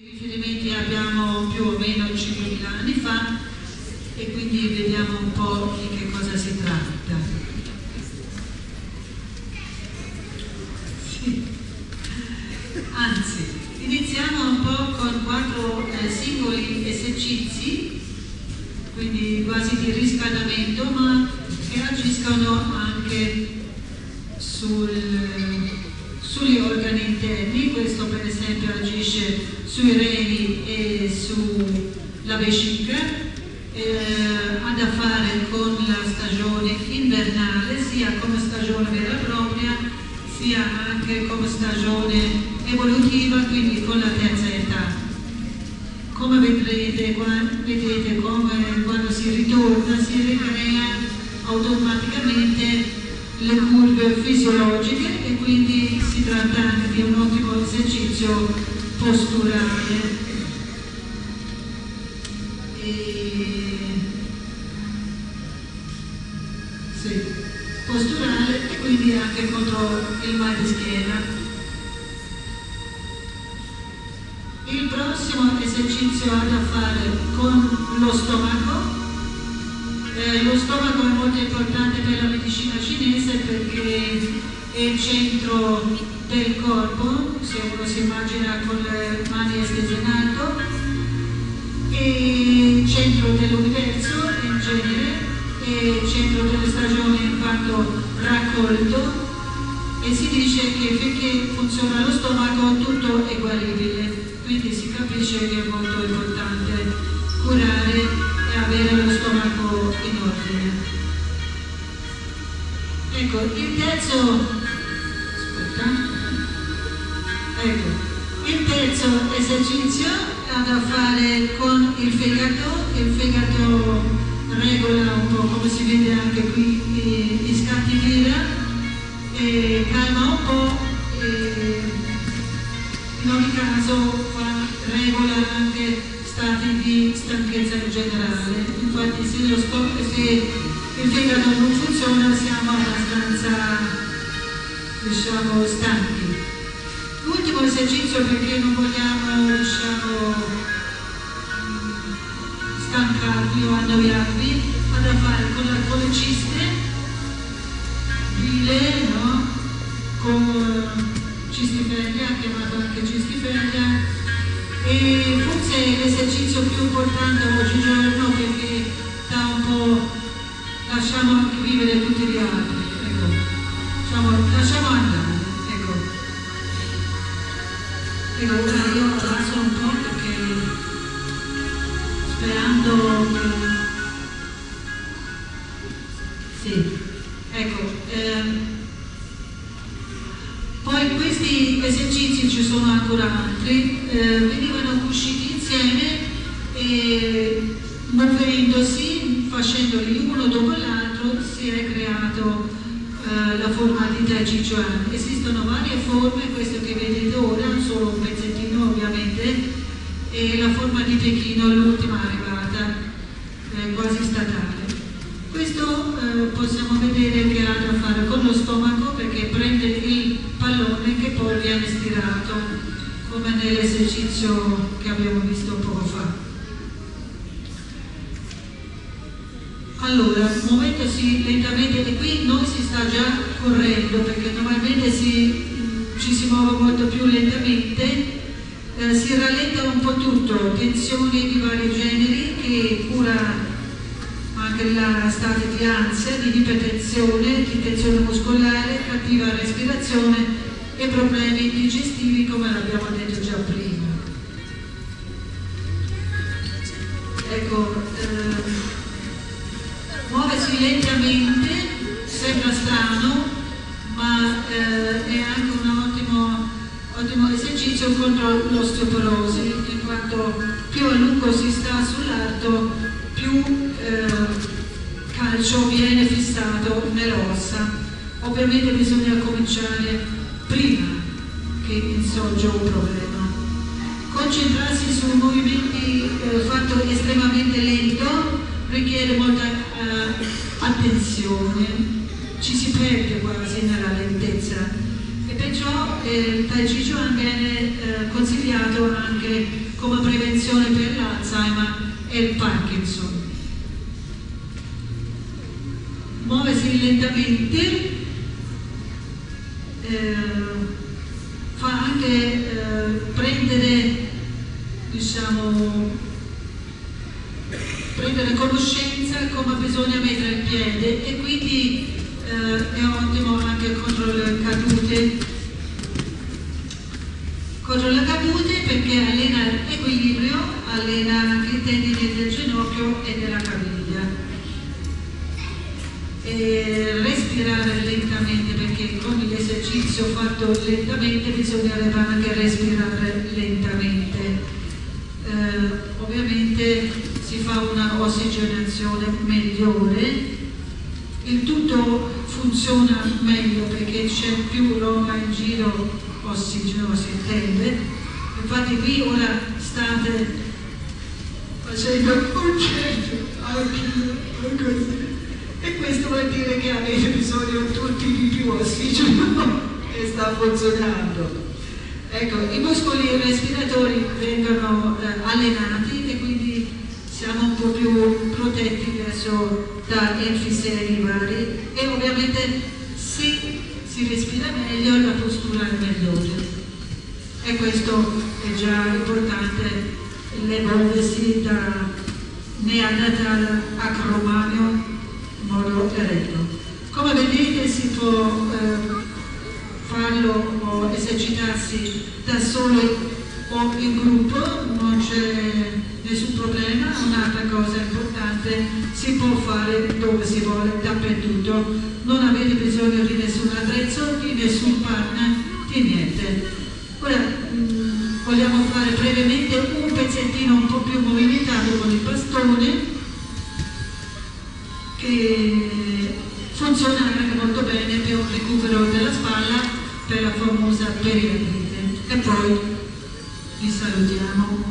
I riferimenti abbiamo più o meno 5.000 anni fa e quindi vediamo un po' di che cosa si tratta. Sì. Anzi, iniziamo un po' con 4 singoli esercizi, quindi quasi di riscaldamento, ma che agiscono anche sugli organi interni. Questo per esempio agisce sui reni e sulla vescica, ha da fare con la stagione invernale, sia come stagione vera e propria, sia anche come stagione evolutiva, quindi con la terza età. Come vedrete come quando si ritorna si ricrea automaticamente le curve fisiologiche e quindi si tratta anche di un ottimo esercizio posturale. Sì, posturale e quindi anche contro il mal di schiena. Il prossimo esercizio ha da fare con lo stomaco. Lo stomaco è molto importante per la medicina cinese perché è il centro del corpo, se uno si immagina con le mani estese in alto, è il centro dell'universo in genere, è il centro delle stagioni in quanto raccolto, e si dice che finché funziona lo stomaco tutto è guaribile, quindi si capisce che è molto importante curare e avere lo stomaco in ordine. Ecco, il terzo esercizio ha da fare con il fegato. Il fegato regola un po', come si vede anche qui, gli scatti d'ira, e calma un po', e in ogni caso regola anche stati di stanchezza in generale. Infatti se il fegato non funziona siamo abbastanza, diciamo, stanchi. L'ultimo esercizio, perché non vogliamo, diciamo, stancarvi o annoiarvi, ha da fare con la coleciste, bile, no? Con cistifeglia, chiamato anche cistifeglia, e forse è l'esercizio più importante oggigiorno perché da un po' lasciamo anche vivere tutti gli altri, ecco, lasciamo andare, ecco, ora io avanzo un po' perché sperando che sì, ecco, poi questi esercizi, ci sono ancora altri, venivano usciti insieme e muovendosi, facendoli uno dopo l'altro, si è creato la forma di Tai Chi Chuan. Esistono varie forme, questo che vedete ora, solo un pezzettino ovviamente, e la forma di Pechino, l'ultima arrivata, quasi statale. Questo possiamo vedere che ha da fare con lo stomaco perché prende il pallone che poi viene stirato, come nell'esercizio che abbiamo visto poco fa. Allora, muovendosi lentamente, e qui noi si sta già correndo perché normalmente ci si muove molto più lentamente, si rallenta un po' tutto, tensioni di vari generi che cura anche la stati di ansia, di ipertensione, di tensione muscolare, cattiva respirazione e problemi digestivi, come l'abbiamo detto già prima. Ecco, muoversi lentamente sembra strano, ma è anche un ottimo esercizio contro l'osteoporosi, in quanto più a lungo si sta sull'arto, più calcio viene fissato nelle ossa. Ovviamente bisogna cominciare prima che insorge un problema. Concentrarsi su movimenti fatto estremamente lento richiede molta attenzione, ci si perde quasi nella lentezza e perciò il Tai Chi Chuan viene consigliato anche come prevenzione per l'Alzheimer e il Parkinson. Muoversi lentamente fa anche prendere, diciamo, prendere conoscenza come bisogna mettere il piede, e quindi è ottimo anche contro le cadute perché allena l'equilibrio, allena anche i tendini del ginocchio e della caviglia. E respirare lentamente, perché con l'esercizio fatto lentamente bisognerebbe anche respirare lentamente. Ovviamente si fa una ossigenazione migliore, il tutto funziona meglio perché c'è più roba in giro, ossigeno si intende. Infatti qui ora state facendo un concerto anche così, e questo vuol dire che avete bisogno tutti di più ossigeno e sta funzionando. Ecco, i muscoli respiratori vengono allenati e quindi siamo un po' più protetti verso da enfisemi vari, e ovviamente se si respira meglio la postura è migliore, e questo è già importante, l'evolversi da neanderthale a cromagno in modo eretto. Come vedete si può farlo o esercitarsi da solo o in gruppo, non c'è nessun problema. Un'altra cosa importante, si può fare dove si vuole, dappertutto, non avete bisogno di nessun attrezzo, di nessun partner, di niente. Ora vogliamo fare brevemente un pezzettino un po' più movimentato con il bastone, che funziona anche molto bene per un recupero della spalla, per la famosa periardite. E poi vi salutiamo.